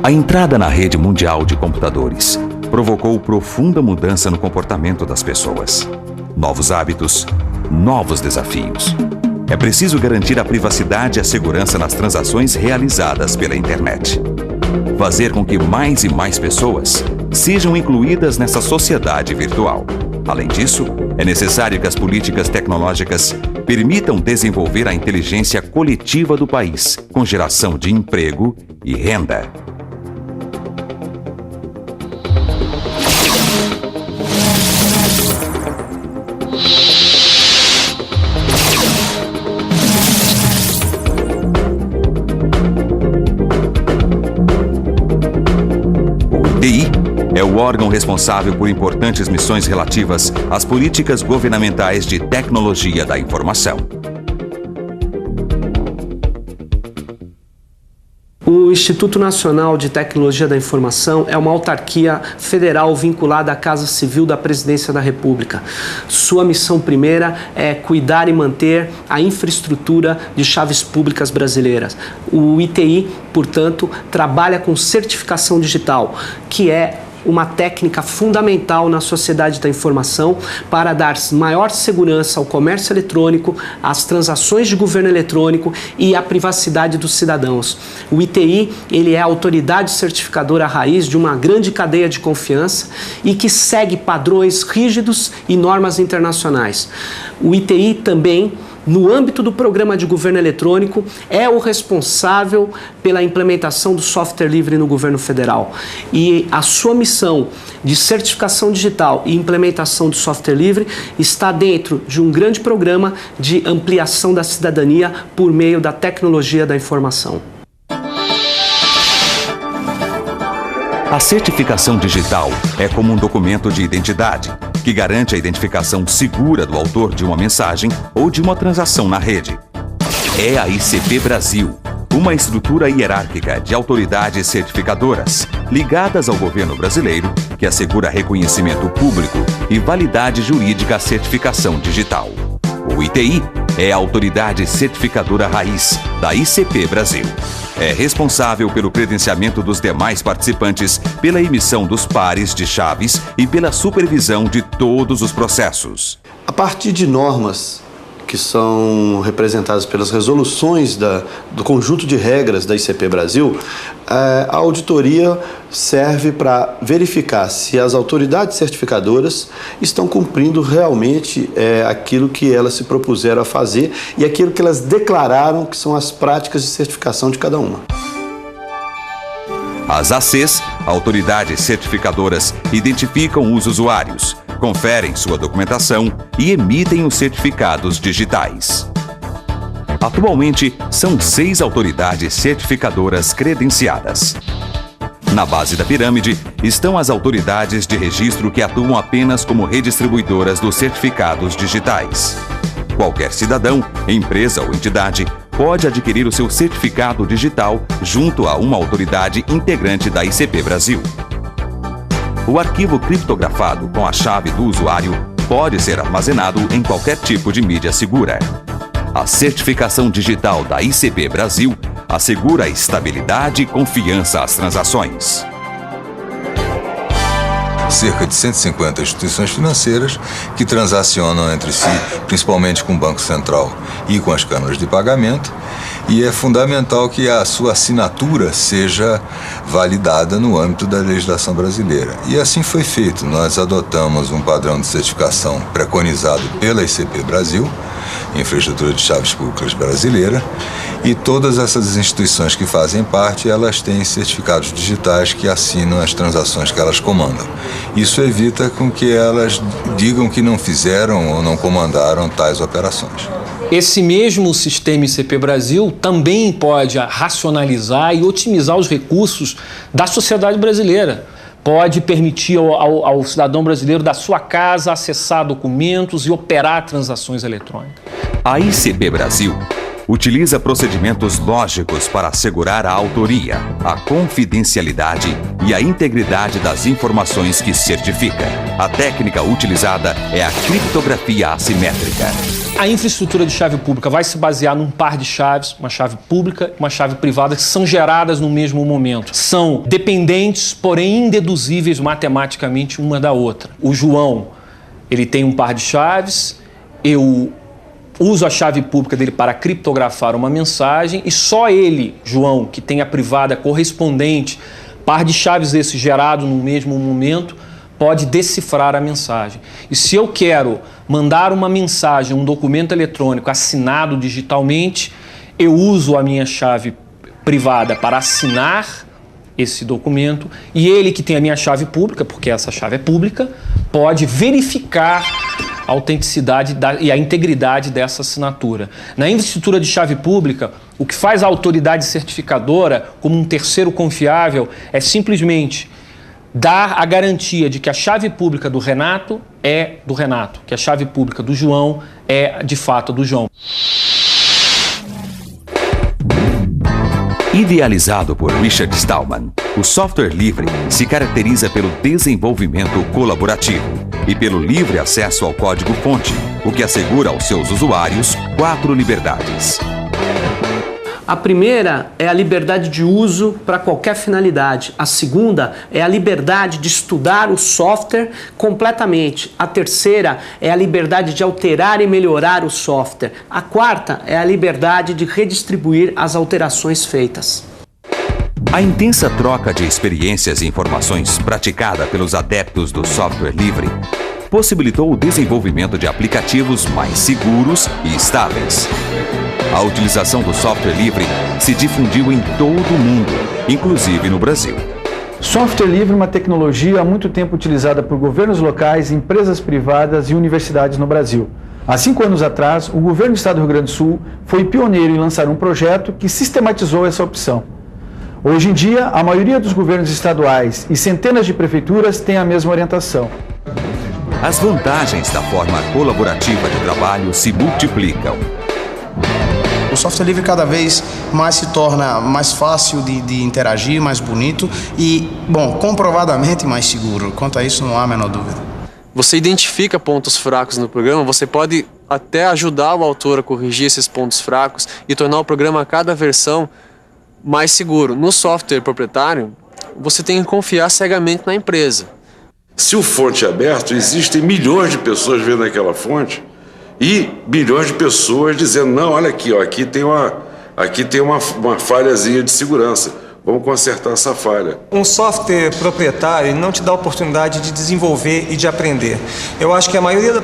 A entrada na rede mundial de computadores provocou profunda mudança no comportamento das pessoas. Novos hábitos, novos desafios. É preciso garantir a privacidade e a segurança nas transações realizadas pela internet. Fazer com que mais e mais pessoas sejam incluídas nessa sociedade virtual. Além disso, é necessário que as políticas tecnológicas permitam desenvolver a inteligência coletiva do país, com geração de emprego e renda. O ITI é o órgão responsável por importantes missões relativas às políticas governamentais de tecnologia da informação. O Instituto Nacional de Tecnologia da Informação é uma autarquia federal vinculada à Casa Civil da Presidência da República. Sua missão primeira é cuidar e manter a infraestrutura de chaves públicas brasileiras. O ITI, portanto, trabalha com certificação digital, que é uma técnica fundamental na sociedade da informação para dar maior segurança ao comércio eletrônico, às transações de governo eletrônico e à privacidade dos cidadãos. O ITI, ele é a autoridade certificadora raiz de uma grande cadeia de confiança e que segue padrões rígidos e normas internacionais. O ITI também, no âmbito do programa de governo eletrônico, é o responsável pela implementação do software livre no governo federal. E a sua missão de certificação digital e implementação do software livre está dentro de um grande programa de ampliação da cidadania por meio da tecnologia da informação. A certificação digital é como um documento de identidade, que garante a identificação segura do autor de uma mensagem ou de uma transação na rede. É a ICP Brasil, uma estrutura hierárquica de autoridades certificadoras ligadas ao governo brasileiro que assegura reconhecimento público e validade jurídica à certificação digital. O ITI é a autoridade certificadora raiz da ICP Brasil. É responsável pelo credenciamento dos demais participantes, pela emissão dos pares de chaves e pela supervisão de todos os processos. A partir de normas que são representadas pelas resoluções do conjunto de regras da ICP Brasil, a auditoria serve para verificar se as autoridades certificadoras estão cumprindo realmente aquilo que elas se propuseram a fazer e aquilo que elas declararam que são as práticas de certificação de cada uma. As ACs, autoridades certificadoras, identificam os usuários, conferem sua documentação e emitem os certificados digitais. Atualmente, são 6 autoridades certificadoras credenciadas. Na base da pirâmide estão as autoridades de registro que atuam apenas como redistribuidoras dos certificados digitais. Qualquer cidadão, empresa ou entidade pode adquirir o seu certificado digital junto a uma autoridade integrante da ICP Brasil. O arquivo criptografado com a chave do usuário pode ser armazenado em qualquer tipo de mídia segura. A certificação digital da ICP Brasil assegura estabilidade e confiança às transações. Cerca de 150 instituições financeiras que transacionam entre si, principalmente com o Banco Central e com as câmaras de pagamento, e é fundamental que a sua assinatura seja validada no âmbito da legislação brasileira. E assim foi feito. Nós adotamos um padrão de certificação preconizado pela ICP Brasil, Infraestrutura de Chaves Públicas Brasileira, e todas essas instituições que fazem parte, elas têm certificados digitais que assinam as transações que elas comandam. Isso evita com que elas digam que não fizeram ou não comandaram tais operações. Esse mesmo sistema ICP Brasil também pode racionalizar e otimizar os recursos da sociedade brasileira. Pode permitir ao cidadão brasileiro da sua casa acessar documentos e operar transações eletrônicas. A ICP Brasil utiliza procedimentos lógicos para assegurar a autoria, a confidencialidade e a integridade das informações que certifica. A técnica utilizada é a criptografia assimétrica. A infraestrutura de chave pública vai se basear num par de chaves, uma chave pública e uma chave privada, que são geradas no mesmo momento. São dependentes, porém indeduzíveis matematicamente uma da outra. O João, ele tem um par de chaves, eu uso a chave pública dele para criptografar uma mensagem e só ele, João, que tem a privada correspondente, par de chaves esse gerado no mesmo momento, pode decifrar a mensagem. E se eu quero mandar uma mensagem, um documento eletrônico assinado digitalmente, eu uso a minha chave privada para assinar esse documento e ele, que tem a minha chave pública, porque essa chave é pública, pode verificar a autenticidade e a integridade dessa assinatura. Na infraestrutura de chave pública, o que faz a autoridade certificadora, como um terceiro confiável, é simplesmente dar a garantia de que a chave pública do Renato é do Renato, que a chave pública do João é de fato do João. Idealizado por Richard Stallman, o software livre se caracteriza pelo desenvolvimento colaborativo e pelo livre acesso ao código-fonte, o que assegura aos seus usuários 4 liberdades. A primeira é a liberdade de uso para qualquer finalidade. A segunda é a liberdade de estudar o software completamente. A terceira é a liberdade de alterar e melhorar o software. A quarta é a liberdade de redistribuir as alterações feitas. A intensa troca de experiências e informações praticada pelos adeptos do software livre possibilitou o desenvolvimento de aplicativos mais seguros e estáveis. A utilização do software livre se difundiu em todo o mundo, inclusive no Brasil. Software livre é uma tecnologia há muito tempo utilizada por governos locais, empresas privadas e universidades no Brasil. Há 5 anos atrás, o governo do estado do Rio Grande do Sul foi pioneiro em lançar um projeto que sistematizou essa opção. Hoje em dia, a maioria dos governos estaduais e centenas de prefeituras têm a mesma orientação. As vantagens da forma colaborativa de trabalho se multiplicam. O software livre cada vez mais se torna mais fácil de interagir, mais bonito e, bom, comprovadamente mais seguro. Quanto a isso, não há a menor dúvida. Você identifica pontos fracos no programa, você pode até ajudar o autor a corrigir esses pontos fracos e tornar o programa a cada versão mais seguro. No software proprietário, você tem que confiar cegamente na empresa. Se o fonte é aberto, existem milhões de pessoas vendo aquela fonte e milhões de pessoas dizendo, não, olha aqui, ó, aqui tem uma falhazinha de segurança, vamos consertar essa falha. Um software proprietário não te dá a oportunidade de desenvolver e de aprender. Eu acho que a maioria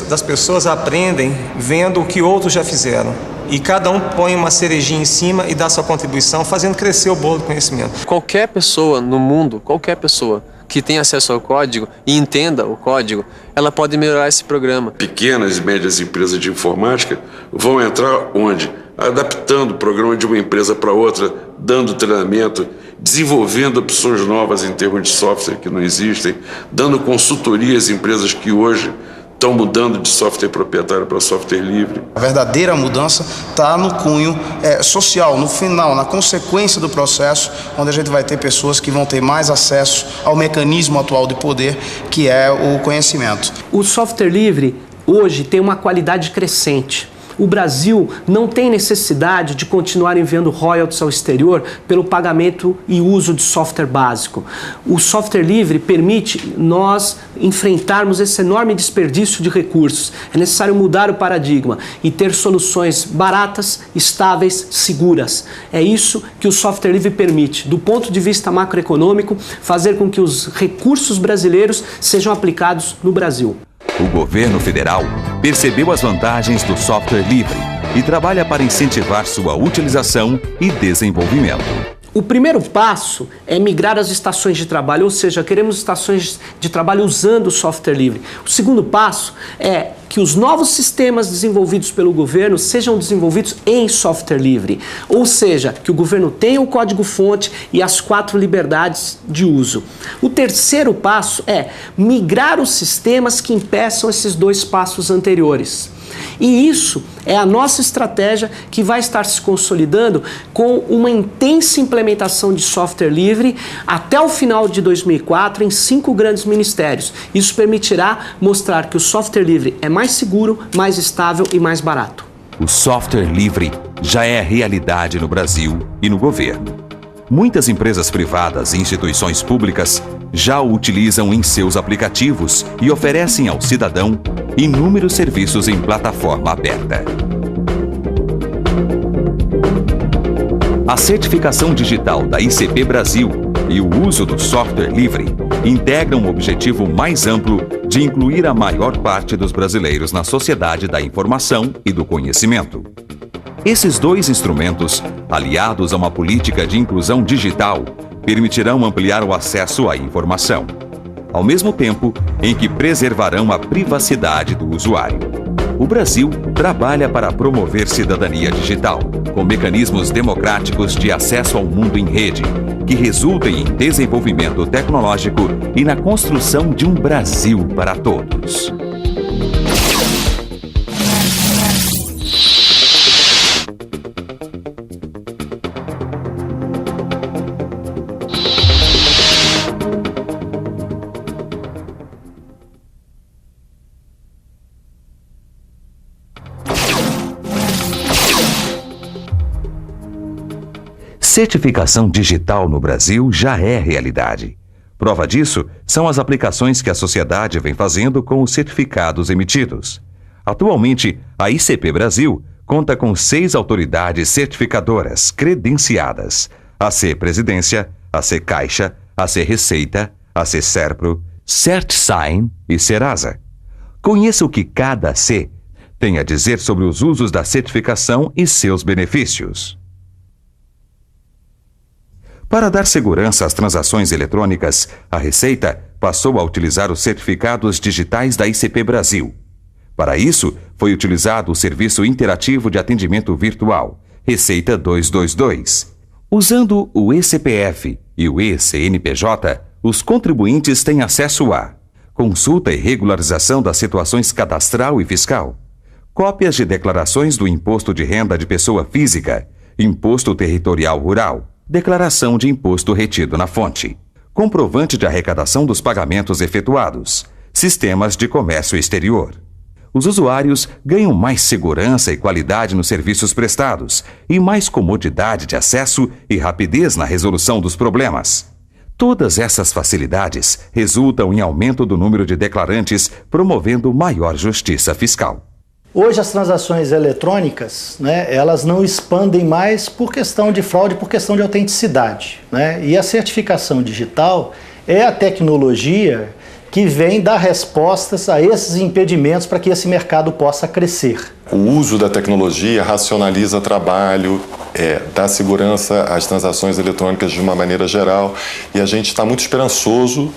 das pessoas aprendem vendo o que outros já fizeram. E cada um põe uma cerejinha em cima e dá sua contribuição, fazendo crescer o bolo do conhecimento. Qualquer pessoa no mundo, qualquer pessoa que tenha acesso ao código e entenda o código, ela pode melhorar esse programa. Pequenas e médias empresas de informática vão entrar onde? Adaptando o programa de uma empresa para outra, dando treinamento, desenvolvendo opções novas em termos de software que não existem, dando consultoria às empresas que hoje estão mudando de software proprietário para software livre. A verdadeira mudança está no cunho social, no final, na consequência do processo, onde a gente vai ter pessoas que vão ter mais acesso ao mecanismo atual de poder, que é o conhecimento. O software livre hoje tem uma qualidade crescente. O Brasil não tem necessidade de continuar enviando royalties ao exterior pelo pagamento e uso de software básico. O software livre permite nós enfrentarmos esse enorme desperdício de recursos. É necessário mudar o paradigma e ter soluções baratas, estáveis, seguras. É isso que o software livre permite, do ponto de vista macroeconômico, fazer com que os recursos brasileiros sejam aplicados no Brasil. O governo federal percebeu as vantagens do software livre e trabalha para incentivar sua utilização e desenvolvimento. O primeiro passo é migrar as estações de trabalho, ou seja, queremos estações de trabalho usando o software livre. O segundo passo é que os novos sistemas desenvolvidos pelo governo sejam desenvolvidos em software livre, ou seja, que o governo tenha o código-fonte e as 4 liberdades de uso. O terceiro passo é migrar os sistemas que impeçam esses 2 passos anteriores. E isso é a nossa estratégia que vai estar se consolidando com uma intensa implementação de software livre até o final de 2004 em 5 grandes ministérios. Isso permitirá mostrar que o software livre é mais seguro, mais estável e mais barato. O software livre já é realidade no Brasil e no governo. Muitas empresas privadas e instituições públicas já o utilizam em seus aplicativos e oferecem ao cidadão inúmeros serviços em plataforma aberta. A certificação digital da ICP Brasil e o uso do software livre integram um objetivo mais amplo de incluir a maior parte dos brasileiros na sociedade da informação e do conhecimento. Esses 2 instrumentos, aliados a uma política de inclusão digital, permitirão ampliar o acesso à informação, ao mesmo tempo em que preservarão a privacidade do usuário. O Brasil trabalha para promover cidadania digital, com mecanismos democráticos de acesso ao mundo em rede, que resultem em desenvolvimento tecnológico e na construção de um Brasil para todos. Certificação digital no Brasil já é realidade. Prova disso são as aplicações que a sociedade vem fazendo com os certificados emitidos. Atualmente, a ICP Brasil conta com 6 autoridades certificadoras credenciadas: AC Presidência, AC Caixa, AC Receita, AC Serpro, CertSign e Serasa. Conheça o que cada AC tem a dizer sobre os usos da certificação e seus benefícios. Para dar segurança às transações eletrônicas, a Receita passou a utilizar os certificados digitais da ICP Brasil. Para isso, foi utilizado o Serviço Interativo de Atendimento Virtual, Receita 222. Usando o eCPF e o eCNPJ, os contribuintes têm acesso a consulta e regularização das situações cadastral e fiscal, cópias de declarações do Imposto de Renda de Pessoa Física, Imposto Territorial Rural, declaração de imposto retido na fonte, comprovante de arrecadação dos pagamentos efetuados, sistemas de comércio exterior. Os usuários ganham mais segurança e qualidade nos serviços prestados e mais comodidade de acesso e rapidez na resolução dos problemas. Todas essas facilidades resultam em aumento do número de declarantes, promovendo maior justiça fiscal. Hoje as transações eletrônicas, elas não expandem mais por questão de fraude, por questão de autenticidade, E a certificação digital é a tecnologia que vem dar respostas a esses impedimentos para que esse mercado possa crescer. O uso da tecnologia racionaliza trabalho, dá segurança às transações eletrônicas de uma maneira geral, e a gente está muito esperançoso,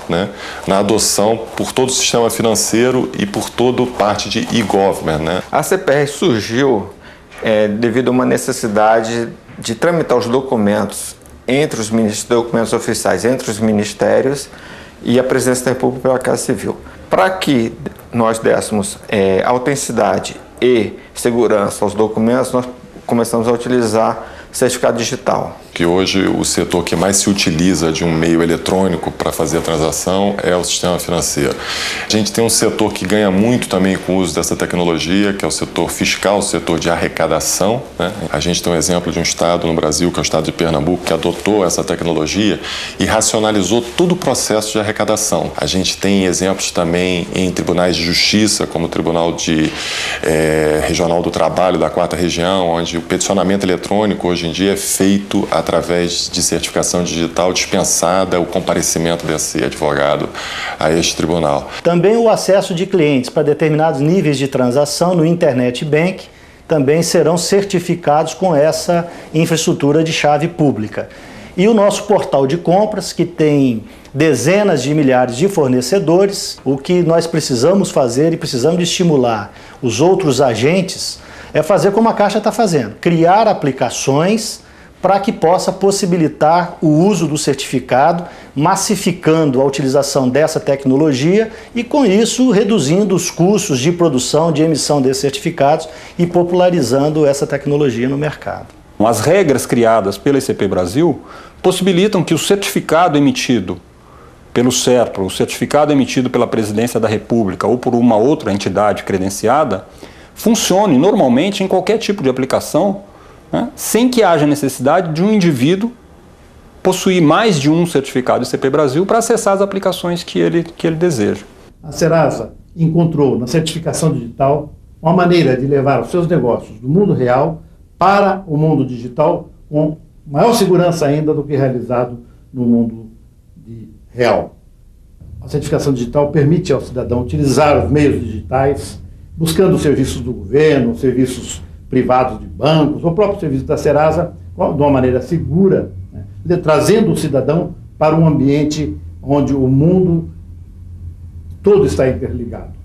na adoção por todo o sistema financeiro e por toda parte de e-government. A CPR surgiu devido a uma necessidade de tramitar os documentos documentos oficiais entre os ministérios e a Presidência da República pela Casa Civil. Para que nós dessemos autenticidade e segurança aos documentos, nós começamos a utilizar certificado digital. Que hoje o setor que mais se utiliza de um meio eletrônico para fazer a transação é o sistema financeiro. A gente tem um setor que ganha muito também com o uso dessa tecnologia, que é o setor fiscal, o setor de arrecadação. A gente tem um exemplo de um estado no Brasil, que é o estado de Pernambuco, que adotou essa tecnologia e racionalizou todo o processo de arrecadação. A gente tem exemplos também em tribunais de justiça, como o Tribunal Regional do Trabalho da 4ª Região, onde o peticionamento eletrônico hoje em dia é feito através de certificação digital dispensada o comparecimento desse advogado a este tribunal. Também o acesso de clientes para determinados níveis de transação no Internet Bank também serão certificados com essa infraestrutura de chave pública. E o nosso portal de compras, que tem dezenas de milhares de fornecedores, o que nós precisamos fazer e precisamos de estimular os outros agentes é fazer como a Caixa está fazendo, criar aplicações para que possa possibilitar o uso do certificado, massificando a utilização dessa tecnologia e, com isso, reduzindo os custos de produção, de emissão desses certificados e popularizando essa tecnologia no mercado. As regras criadas pela ICP Brasil possibilitam que o certificado emitido pelo SERPRO, o certificado emitido pela Presidência da República ou por uma outra entidade credenciada, funcione normalmente em qualquer tipo de aplicação, né, sem que haja necessidade de um indivíduo possuir mais de um certificado ICP Brasil para acessar as aplicações que ele deseja. A Serasa encontrou na certificação digital uma maneira de levar os seus negócios do mundo real para o mundo digital com maior segurança ainda do que realizado no mundo real. A certificação digital permite ao cidadão utilizar os meios digitais, buscando serviços do governo, serviços privados de bancos, ou próprio serviço da Serasa, de uma maneira segura, né, trazendo o cidadão para um ambiente onde o mundo todo está interligado.